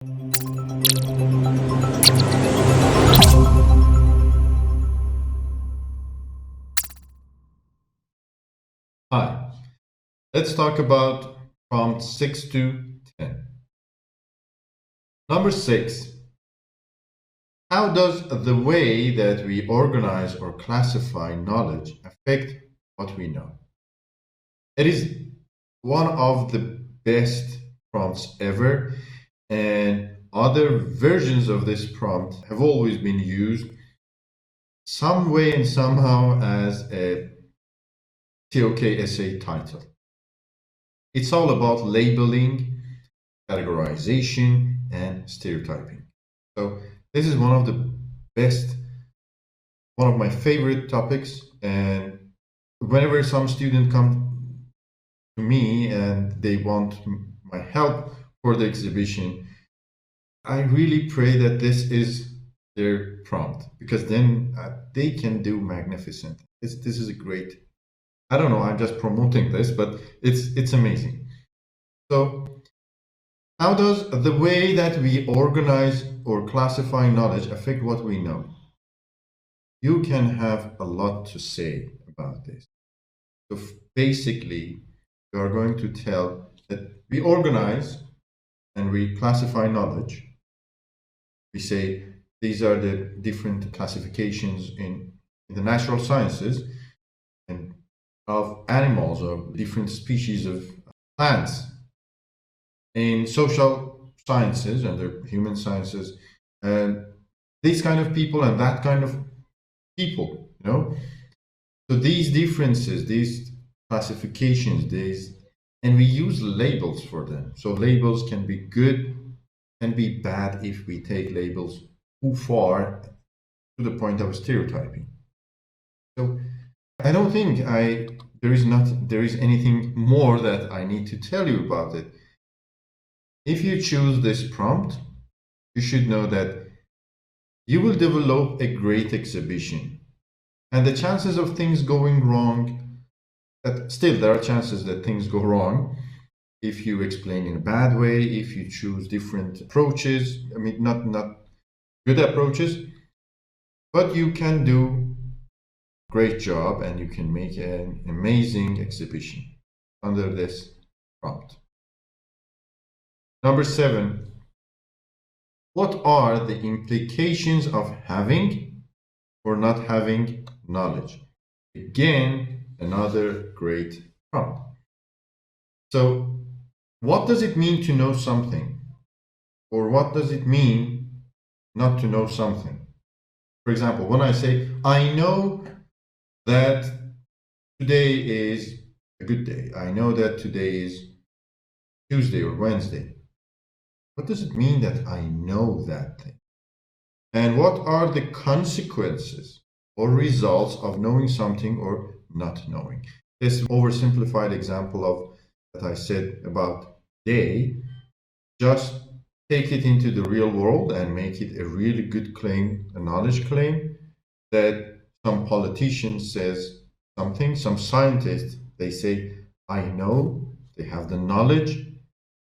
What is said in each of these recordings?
Hi, let's talk about prompt 6 to 10. Number 6. How does the way that we organize or classify knowledge affect what we know? It is one of the best prompts ever, and other versions of this prompt have always been used some way and somehow as a TOK essay title. It's all about labeling, categorization, and stereotyping. So this is one of the best, one of my favorite topics. And whenever some student come to me and they want my help for the exhibition, I really pray that this is their prompt, because then they can do magnificent. This is a great. I don't know. I'm just promoting this, but it's amazing. So how does the way that we organize or classify knowledge affect what we know? You can have a lot to say about this. So basically, we are going to tell that we organize and we classify knowledge. We say these are the different classifications in the natural sciences and of animals, of different species of plants. In social sciences and the human sciences, and these kind of people and that kind of people, So these differences, these classifications, and we use labels for them. So labels can be good, can be bad if we take labels too far to the point of stereotyping. So I don't think there is anything more that I need to tell you about it. If you choose this prompt, you should know that you will develop a great exhibition. And the chances of things going wrong, that still there are chances that things go wrong if you explain in a bad way, if you choose different approaches, not good approaches, but you can do a great job and you can make an amazing exhibition under this prompt. Number 7, what are the implications of having or not having knowledge? Again, another great prompt. So, what does it mean to know something? Or what does it mean not to know something? For example, when I say, I know that today is a good day. I know that today is Tuesday or Wednesday. What does it mean that I know that thing? And what are the consequences or results of knowing something or not knowing? This oversimplified example of that I said about day, just take it into the real world and make it a really good claim, a knowledge claim, that some politician says something, some scientist, they say, I know, they have the knowledge.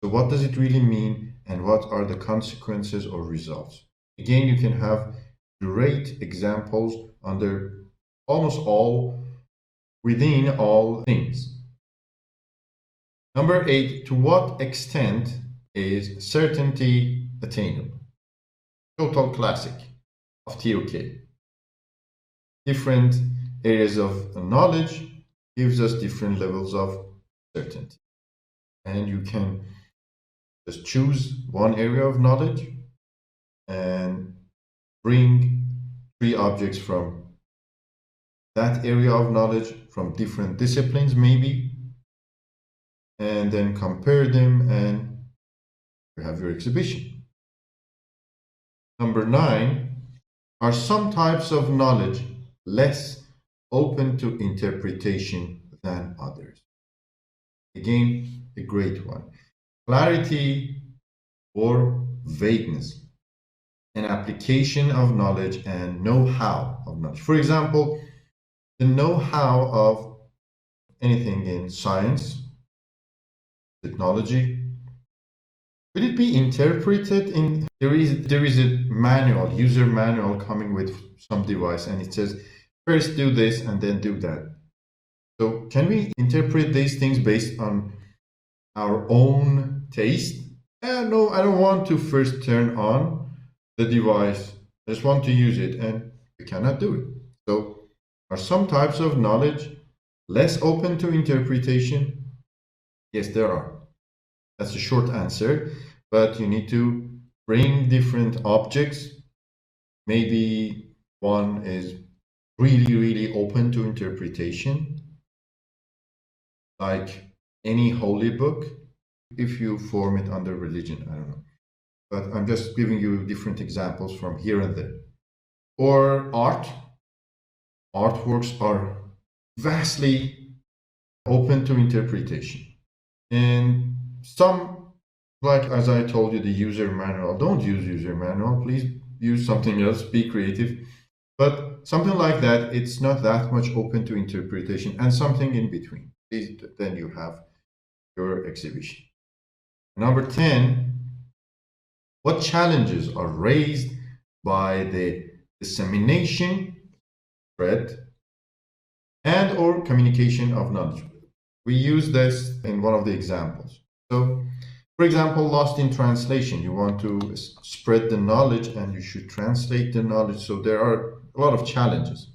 So what does it really mean? And what are the consequences or results? Again, you can have great examples under almost all, within all things. Number 8, to what extent is certainty attainable? Total classic of TOK. Different areas of knowledge gives us different levels of certainty. And you can just choose one area of knowledge and bring 3 objects from that area of knowledge from different disciplines maybe, and then compare them and you have your exhibition. Number 9, are some types of knowledge less open to interpretation than others? Again, a great one. Clarity or vagueness, an application of knowledge and know-how of knowledge. For example, the know-how of anything in science, technology, Could it be interpreted in there is a manual, user manual coming with some device, and it says first do this and then do that. So can we interpret these things based on our own taste? No, I don't want to first turn on the device. I just want to use it, and we cannot do it. So are some types of knowledge less open to interpretation? Yes, there are. That's a short answer, but you need to bring different objects. Maybe one is really, really open to interpretation, like any holy book, if you form it under religion, I don't know. But I'm just giving you different examples from here and there. Or art. Artworks are vastly open to interpretation. And some, like as I told you, the user manual, don't use user manual, please use something else, be creative. But something like that, it's not that much open to interpretation, and something in between. Then you have your exhibition. Number 10, what challenges are raised by the dissemination, spread, and or communication of knowledge? We use this in one of the examples. So, for example, lost in translation. You want to spread the knowledge and you should translate the knowledge. So there are a lot of challenges.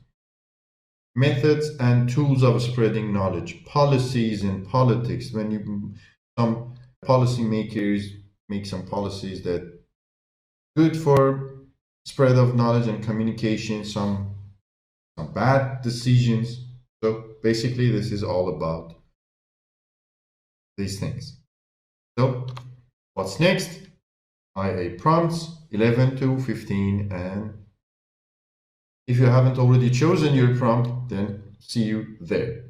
Methods and tools of spreading knowledge, policies and politics. When some policymakers make some policies that good for spread of knowledge and communication, some bad decisions. So basically, this is all about these things. So what's next? IA prompts 11 to 15, and if you haven't already chosen your prompt, then see you there.